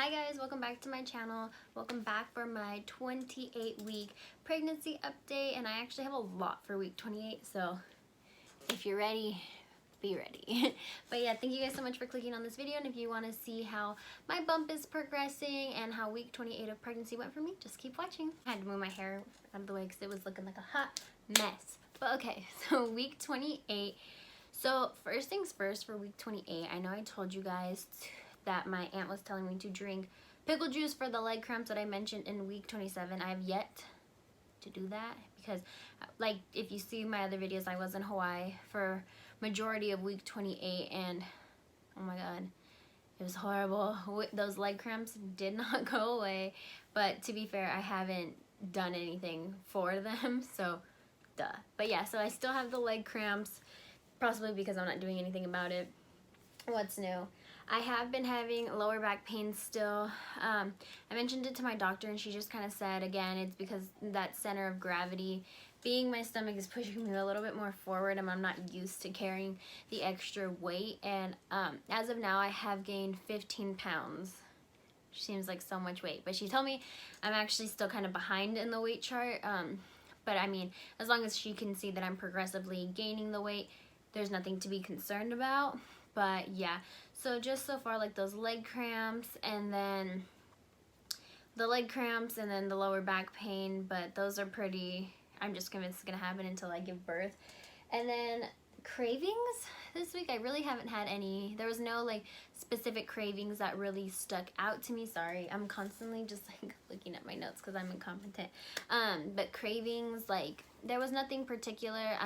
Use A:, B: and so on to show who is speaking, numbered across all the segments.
A: Hi guys, welcome back to my channel. Welcome back for my 28-week pregnancy update, and I actually have a lot for week 28, so if you're ready, be ready. But yeah, thank you guys so much for clicking on this video, and if you want to see how my bump is progressing and how week 28 of pregnancy went for me, just keep watching. I had to move my hair out of the way because it was looking like a hot mess. But okay, so week 28. So first things first, for week 28, I know I told you guys that my aunt was telling me to drink pickle juice for the leg cramps that I mentioned in week 27. I have yet to do that because, like, if you see my other videos, I was in Hawaii for majority of week 28, and oh my god, it was horrible. Those leg cramps did not go away, but to be fair, I haven't done anything for them, so duh. But yeah, so I still have the leg cramps, possibly because I'm not doing anything about it. What's new? I have been having lower back pain still. I mentioned it to my doctor, and she just kind of said, again, it's because that center of gravity being my stomach is pushing me a little bit more forward, and I'm not used to carrying the extra weight. And as of now, I have gained 15 pounds. Which seems like so much weight, but she told me I'm actually still kind of behind in the weight chart. But I mean, as long as she can see that I'm progressively gaining the weight, there's nothing to be concerned about. But yeah, so just so far, like those leg cramps, and then the lower back pain, but those are pretty, I'm just convinced it's gonna happen until I give birth. And then cravings this week, I really haven't had any. There was no like specific cravings that really stuck out to me. Sorry, I'm constantly just like looking at my notes because I'm incompetent. But cravings, like, there was nothing particular.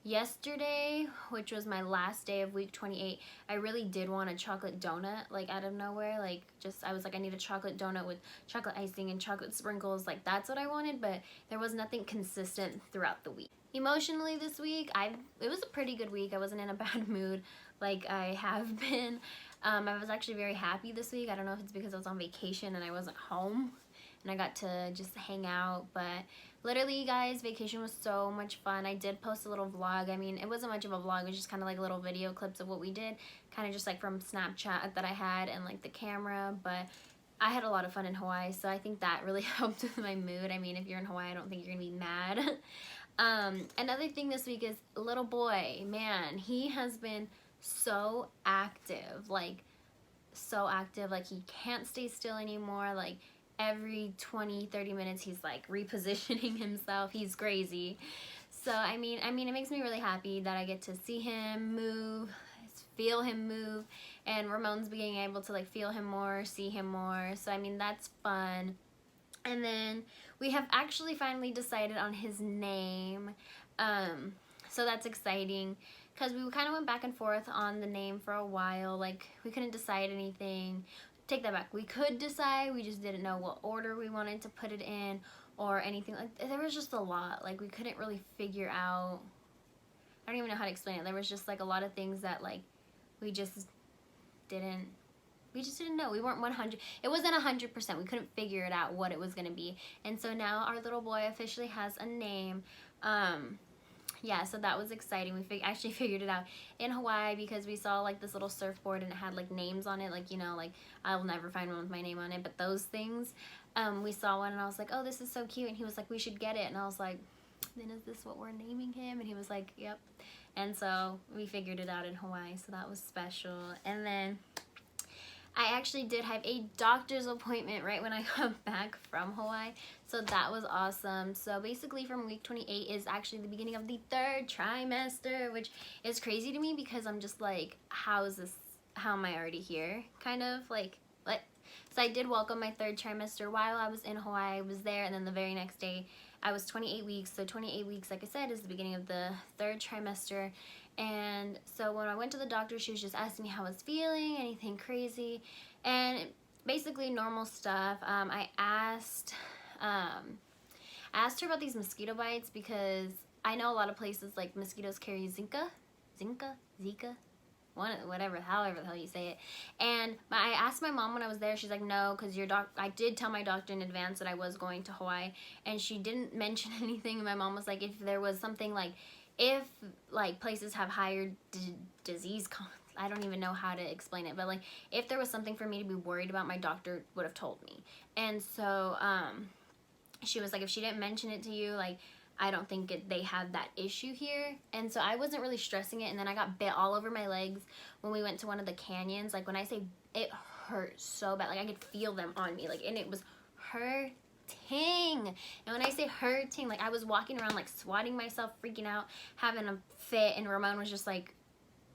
A: Yesterday, which was my last day of week 28, I really did want a chocolate donut, like out of nowhere. Like, just, I was like, I need a chocolate donut with chocolate icing and chocolate sprinkles. Like, that's what I wanted, but there was nothing consistent throughout the week. Emotionally this week, it was a pretty good week. I wasn't in a bad mood like I have been. I was actually very happy this week. I don't know if it's because I was on vacation and I wasn't home and I got to just hang out, but literally, you guys, vacation was so much fun. I did post a little vlog. I mean, it wasn't much of a vlog. It was just kind of like little video clips of what we did, kind of just like from Snapchat that I had and like the camera. But I had a lot of fun in Hawaii, so I think that really helped with my mood. I mean, if you're in Hawaii, I don't think you're gonna be mad. Another thing this week is little boy. Man, he has been so active, like so active. Like, he can't stay still anymore. Like, every 20-30 minutes he's like repositioning himself. He's crazy. So I mean it makes me really happy that I get to see him move, feel him move, and Ramon's being able to like feel him more, see him more. So I mean, that's fun. And then we have actually finally decided on his name, so that's exciting because we kind of went back and forth on the name for a while. Like, we couldn't decide anything. Take that back, we could decide, we just didn't know what order we wanted to put it in or anything. Like, there was just a lot, like, we couldn't really figure out, I don't even know how to explain it. There was just like a lot of things that like we just didn't know. We weren't 100, it wasn't 100%, we couldn't figure it out what it was gonna be. And so now our little boy officially has a name. Yeah, so that was exciting. We actually figured it out in Hawaii because we saw like this little surfboard and it had like names on it, like, you know, like I'll never find one with my name on it, but those things. We saw one and I was like, oh, this is so cute, and he was like, we should get it. And I was like, then is this what we're naming him? And he was like, yep. And so we figured it out in Hawaii, so that was special. And then I actually did have a doctor's appointment right when I got back from Hawaii, so that was awesome. So basically, from week 28 is actually the beginning of the 3rd trimester, which is crazy to me because I'm just like, how am I already here? Kind of like, what? So I did welcome my 3rd trimester while I was in Hawaii. I was there, and then the very next day I was 28 weeks. So 28 weeks, like I said, is the beginning of the 3rd trimester. And so when I went to the doctor, she was just asking me how I was feeling, anything crazy, and basically normal stuff. I asked her about these mosquito bites because I know a lot of places like mosquitoes carry Zika, whatever, however the hell you say it. And I asked my mom when I was there. She's like, no, because I did tell my doctor in advance that I was going to Hawaii, and she didn't mention anything. And my mom was like, if there was something like, if like places have higher disease I don't even know how to explain it, but like if there was something for me to be worried about, my doctor would have told me. And so she was like, if she didn't mention it to you, like I don't think they have that issue here. And so I wasn't really stressing it. And then I got bit all over my legs when we went to one of the canyons. Like when I say it hurt so bad, like I could feel them on me, like, and it was hurting. And when I say hurting, like I was walking around like swatting myself, freaking out, having a fit, and Ramon was just like,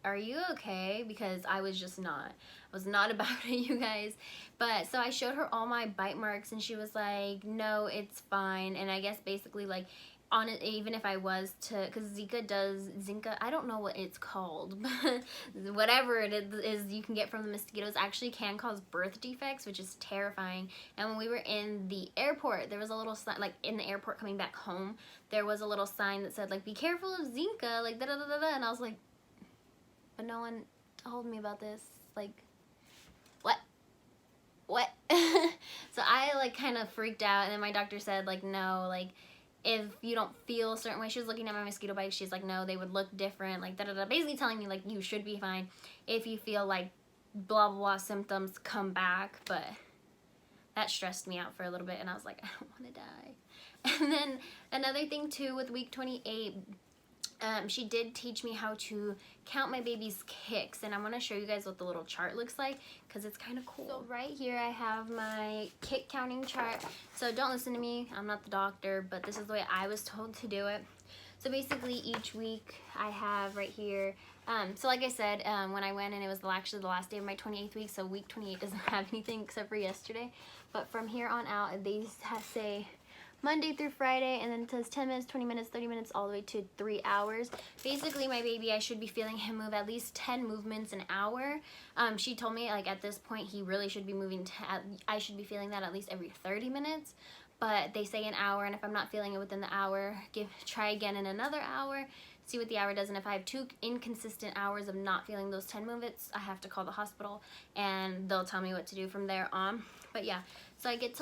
A: are you okay? Because I was just not. I was not about it, you guys. But so I showed her all my bite marks, and she was like, no, it's fine. And I guess basically like on it, even if I was to, because Zika, I don't know what it's called, but whatever it is you can get from the mosquitoes actually can cause birth defects, which is terrifying. And when we were in the airport, there was a little sign, like in the airport coming back home, there was a little sign that said like, be careful of Zika, like da da da da da. And I was like, but no one told me about this. Like, what? So I like kind of freaked out, and then my doctor said like, no, like if you don't feel a certain way, she was looking at my mosquito bites, she's like, no, they would look different, like da da da, basically telling me like you should be fine if you feel like blah blah blah symptoms come back. But that stressed me out for a little bit, and I was like, I don't want to die. And then another thing too with week 28, she did teach me how to count my baby's kicks, and I want to show you guys what the little chart looks like because it's kind of cool. So right here I have my kick counting chart. So don't listen to me, I'm not the doctor, but this is the way I was told to do it. So basically each week I have right here, so like I said, when I went, and it was actually the last day of my 28th week, so week 28 doesn't have anything except for yesterday. But from here on out, they say Monday through Friday, and then it says 10 minutes, 20 minutes, 30 minutes, all the way to 3 hours. Basically, my baby, I should be feeling him move at least 10 movements an hour. She told me, like, at this point, he really should be moving, I should be feeling that at least every 30 minutes. But they say an hour, and if I'm not feeling it within the hour, try again in another hour, see what the hour does. And if I have 2 inconsistent hours of not feeling those 10 movements, I have to call the hospital, and they'll tell me what to do from there on. But yeah, so I had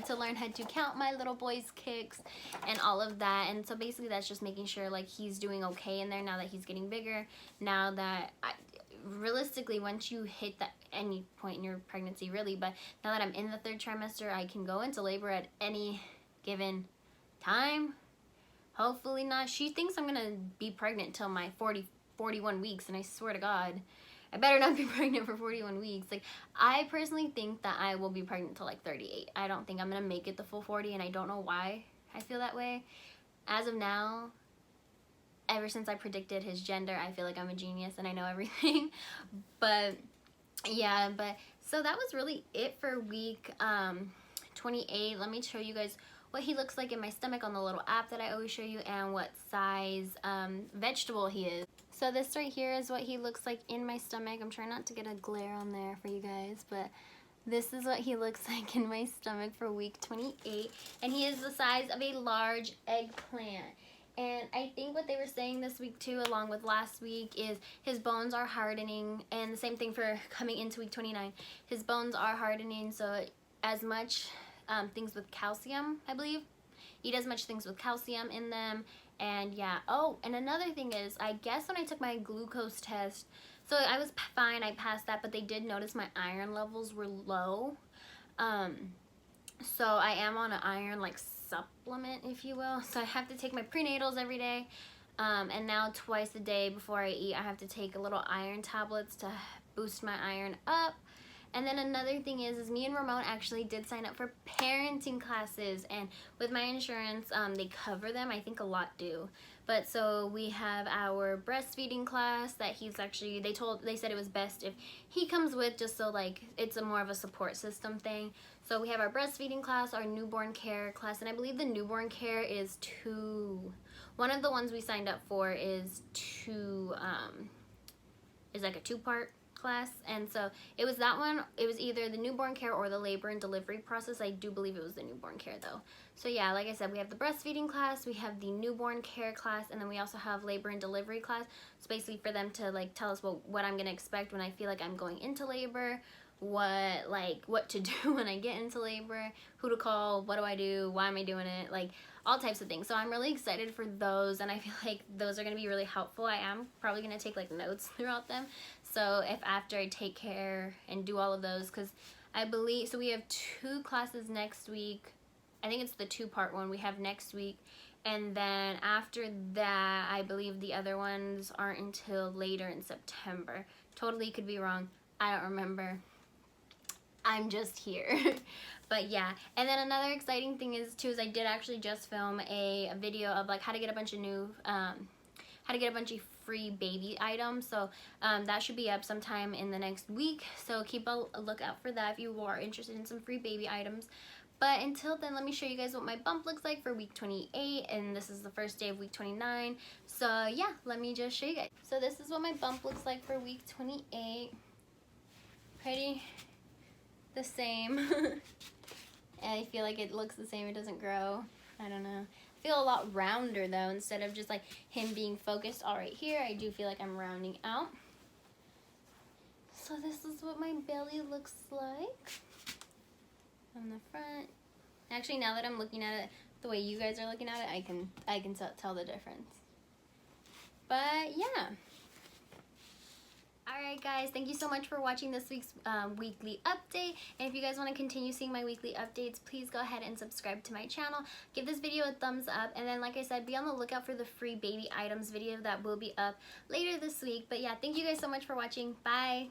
A: to learn how to count my little boy's kicks and all of that. And so basically that's just making sure like he's doing okay in there now that he's getting bigger. Now that realistically, once you hit that any point in your pregnancy really, but now that I'm in the 3rd trimester, I can go into labor at any given time. Hopefully not. She thinks I'm gonna be pregnant till my 41 weeks, and I swear to God, I better not be pregnant for 41 weeks. Like, I personally think that I will be pregnant till like 38. I don't think I'm gonna make it the full 40, and I don't know why I feel that way. As of now, ever since I predicted his gender, I feel like I'm a genius and I know everything. But yeah, so that was really it for week 28. Let me show you guys what he looks like in my stomach on the little app that I always show you, and what size vegetable he is. So this right here is what he looks like in my stomach. I'm trying not to get a glare on there for you guys, but this is what he looks like in my stomach for week 28. And he is the size of a large eggplant. And I think what they were saying this week too, along with last week, is his bones are hardening. And the same thing for coming into week 29. His bones are hardening, so as much things with calcium, I believe. Eat as much things with calcium in them. And yeah, oh, and another thing is, I guess when I took my glucose test, so I was fine, I passed that, but they did notice my iron levels were low. So I am on an iron like supplement, if you will. So I have to take my prenatals every day. And now twice a day before I eat, I have to take a little iron tablets to boost my iron up. And then another thing is me and Ramon actually did sign up for parenting classes, and with my insurance, they cover them. I think a lot do. But so we have our breastfeeding class that he's actually, they said it was best if he comes with, just so like it's a more of a support system thing. So we have our breastfeeding class, our newborn care class, and I believe the newborn care is one of the ones we signed up for is like a 2-part class. And so it was that one. It was either the newborn care or the labor and delivery process. I do believe it was the newborn care though. So yeah, like I said, we have the breastfeeding class, we have the newborn care class, and then we also have labor and delivery class. It's basically for them to like tell us what I'm gonna expect when I feel like I'm going into labor, what to do when I get into labor, who to call, what do I do, why am I doing it, like all types of things. So I'm really excited for those, and I feel like those are going to be really helpful. I am probably going to take like notes throughout them. So if after I take care and do all of those, because I believe, so we have 2 classes next week. I think it's the 2-part one we have next week. And then after that, I believe the other ones aren't until later in September. Totally could be wrong. I don't remember. I'm just here. But yeah, and then another exciting thing is too, is I did actually just film a video of like how to get a bunch of new, how to get a bunch of free baby items. So that should be up sometime in the next week. So keep a lookout for that if you are interested in some free baby items. But until then, let me show you guys what my bump looks like for week 28, and this is the first day of week 29. So yeah, let me just show you guys. So this is what my bump looks like for week 28. Pretty the same. And I feel like it looks the same, it doesn't grow. I don't know. I feel a lot rounder though, instead of just like him being focused all right here, I do feel like I'm rounding out. So this is what my belly looks like on the front. Actually, now that I'm looking at it the way you guys are looking at it, I can tell the difference. But yeah. Alright guys, thank you so much for watching this week's weekly update. And if you guys want to continue seeing my weekly updates, please go ahead and subscribe to my channel. Give this video a thumbs up. And then like I said, be on the lookout for the free baby items video that will be up later this week. But yeah, thank you guys so much for watching. Bye!